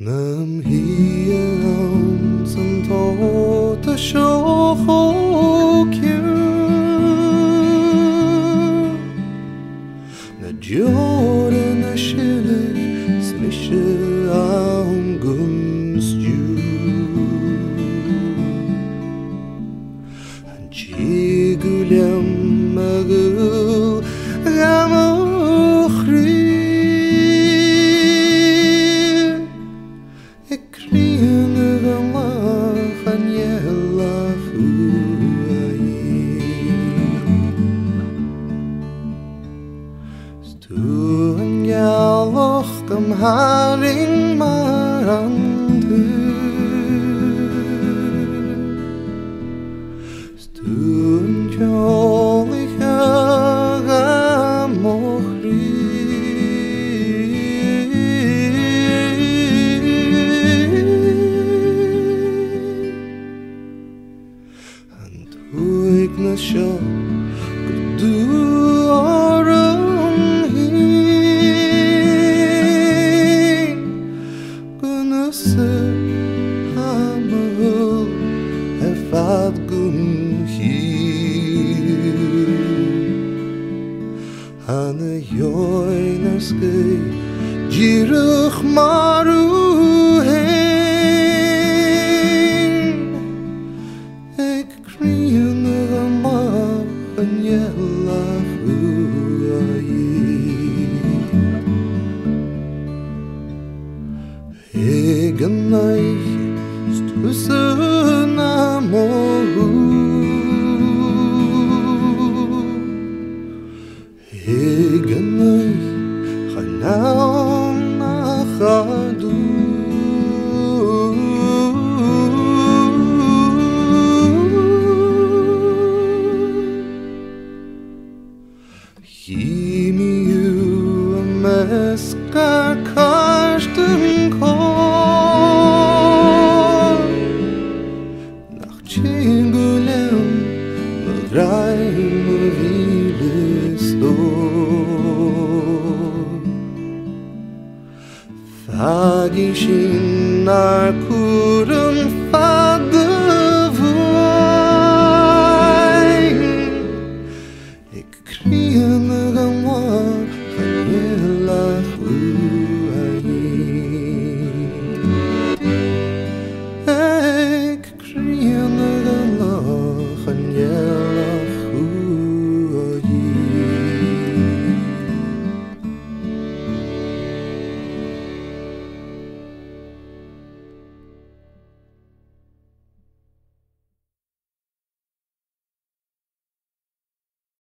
Nam hiam san to the show na jore na shille smische am gunstju an chiguliam magu ramochri Crìonadh amach an hEadhra Stu an Gaelach gam haring mar an Stu an Gaelach gamochri Huig na seo go dú an hín go na sa hamahul fad gom híl Hanna join ar sky díreach marú Crìonadh amach an hEadhra Ag an naich stusa na morú Ag an naich chanawn na chadú Híimiú a mescar karsten kar Nach tjingulem ma vraim a vilestor Fagi sin ar kurum